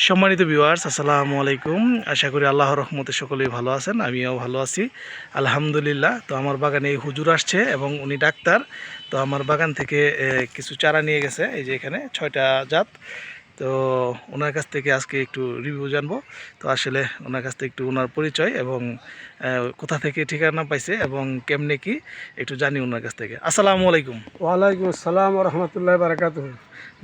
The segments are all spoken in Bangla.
সম্মানিত ভিউয়ার্স, আসসালামু আলাইকুম। আশা করি আল্লাহর রহমতে সকলেই ভালো আছেন, আমিও ভালো আছি আলহামদুলিল্লাহ। তো আমার বাগানে এই হুজুর আসছে এবং উনি ডাক্তার। তো আমার বাগান থেকে কিছু চারা নিয়ে গেছে, এই যে এখানে 6টা জাত। তো ওনার কাছ থেকে আজকে একটু রিভিউ জানবো। তো আসলে ওনার কাছ থেকে একটু ওনার পরিচয় এবং কোথা থেকে ঠিকানা পাইছে এবং কেমনে কি একটু জানি ওনার কাছ থেকে। আসসালামু আলাইকুম। ওয়ালাইকুম আসসালাম ওয়া রাহমাতুল্লাহি ওয়া বারাকাতুহু।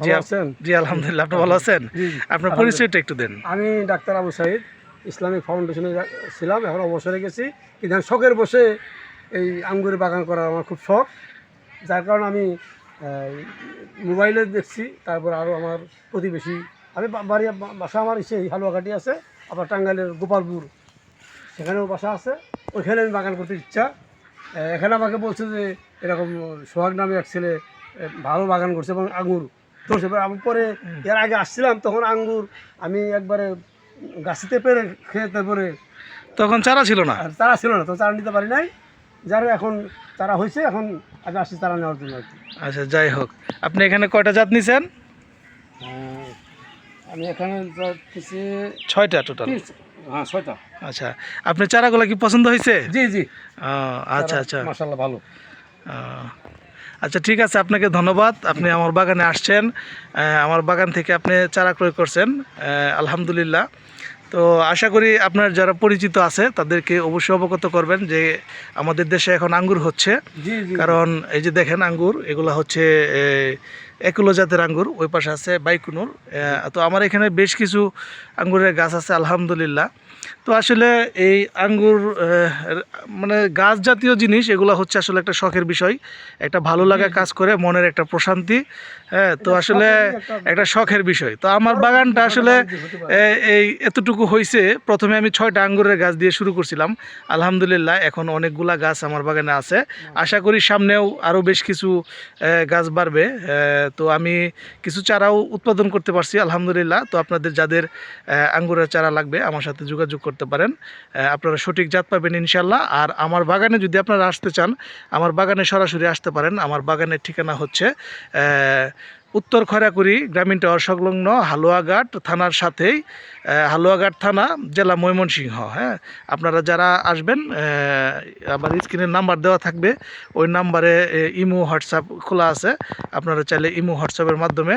জি ভালো আছেন? জি আলহামদুলিল্লাহ, আপনি ভালো আছেন? জি, জি। আপনার আলহামদুলিল্লাহ। পরিচয়টা একটু দেন। আমি ডাক্তার আবু সাঈদ, ইসলামিক ফাউন্ডেশনে ছিলাম, এখন অবসরে গেছি। কিন্তু আমি শখের বসে এই আঙ্গুরের বাগান করার আমার খুব শখ, যার কারণে আমি মোবাইলে দেখছি, তারপর আরও আমার প্রতিবেশী, আমি বাসা আমার সেই হালুয়াঘাটি আছে, আবার টাঙ্গাইলের গোপালপুর সেখানেও বাসা আছে, ওইখানে আমি বাগান করতে ইচ্ছা। এখানে আমাকে বলছে যে এরকম সোহাগ নামে এক ছেলে ভালো বাগান করছে এবং আঙুর ধরছে। আমি পরে এর আগে আসছিলাম, তখন আঙ্গুর আমি একবারে গাছিতে পেরে খেয়ে, তারপরে তখন চারা ছিল না? আর চারা ছিল না, তো চারা নিতে পারি নাই। যারা এখন চারা হয়েছে, এখন আমি আসছি চারা নেওয়ার জন্য আর কি। আচ্ছা, যাই হোক, আপনি এখানে কয়টা জাত নিছেন? আমি এখানে কিছু 6টা টোটাল। হ্যাঁ 6টা। আচ্ছা, আপনার চারাগুলো কি পছন্দ হয়েছে? জি জি, আচ্ছা আচ্ছা। মাশাআল্লাহ ভালো। আহ, আচ্ছা, ঠিক আছে, আপনাকে ধন্যবাদ। আপনি আমার বাগানে আসছেন, আমার বাগান থেকে আপনি চারা ক্রয় করছেন, আলহামদুলিল্লাহ। তো আশা করি আপনার যারা পরিচিত আছে তাদেরকে অবশ্যই অবগত করবেন যে আমাদের দেশে এখন আঙ্গুর হচ্ছে। জি জি, কারণ এই যে দেখেন আঙ্গুর, এগুলো হচ্ছে একুলো জাতের আঙ্গুর, ওই পাশে আছে বাইকুনুর। তো আমার এখানে বেশ কিছু আঙ্গুরের গাছ আছে আলহামদুলিল্লাহ। তো আসলে এই আঙ্গুর মানে গাছ জাতীয় জিনিস, এগুলো হচ্ছে আসলে একটা শখের বিষয়, একটা ভালো লাগা কাজ করে, মনের একটা প্রশান্তি। হ্যাঁ, তো আসলে একটা শখের বিষয়। তো আমার বাগানটা আসলে এই এতটুকু হয়েছে। প্রথমে আমি 6টা আঙ্গুরের গাছ দিয়ে শুরু করছিলাম, আলহামদুলিল্লাহ এখন অনেকগুলা গাছ আমার বাগানে আছে। আশা করি সামনেও আরও বেশ কিছু গাছ বাড়বে। তো আমি কিছু চারাও উৎপাদন করতে পারছি আলহামদুলিল্লাহ। তো আপনাদের যাদের আঙ্গুরের চারা লাগবে আমার সাথে যোগাযোগ করতে পারেন, আপনারা সঠিক জাত পাবেন ইনশাল্লাহ। আর আমার বাগানে যদি আপনারা আসতে চান, আমার বাগানে সরাসরি আসতে পারেন। আমার বাগানের ঠিকানা হচ্ছে উত্তর খয়রাকুড়ি গ্রামীণ টাওয়ার সংলগ্ন হালুয়াঘাট থানার সাথেই, হালুয়াঘাট থানা, জেলা ময়মনসিংহ। হ্যাঁ, আপনারা যারা আসবেন, আবার স্ক্রিনের নাম্বার দেওয়া থাকবে, ওই নাম্বারে ইমো হোয়াটসঅ্যাপ খোলা আছে। আপনারা চাইলে ইমো হোয়াটসঅ্যাপের মাধ্যমে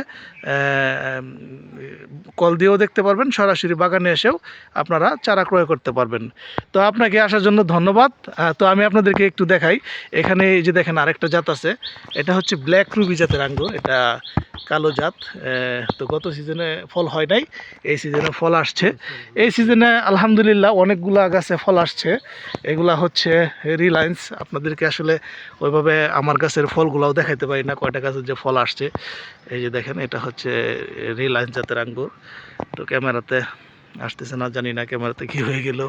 কল দিয়েও দেখতে পারবেন, সরাসরি বাগানে এসেও আপনারা চারা ক্রয় করতে পারবেন। তো আপনাকে আসার জন্য ধন্যবাদ। তো আমি আপনাদেরকে একটু দেখাই, এখানে এই যে দেখেন আরেকটা জাত আছে, এটা হচ্ছে ব্ল্যাক রুবি জাতের আঙ্গুর, এটা কালো জাত। তো গত সিজনে ফল হয় নাই, এই সিজনে ফল আসছে। এই সিজনে আলহামদুলিল্লাহ অনেকগুলা গাছে ফল আসছে। এগুলা হচ্ছে রিলায়েন্স। আপনাদেরকে আসলে ওইভাবে আমার গাছের ফলগুলাও দেখাইতে পারি না, কয়টা গাছের যে ফল আসছে। এই যে দেখেন, এটা হচ্ছে রিলায়েন্স জাতের আঙ্গুর। তো ক্যামেরাতে আসতেছে না, জানি না ক্যামেরাতে কী হয়ে গেল।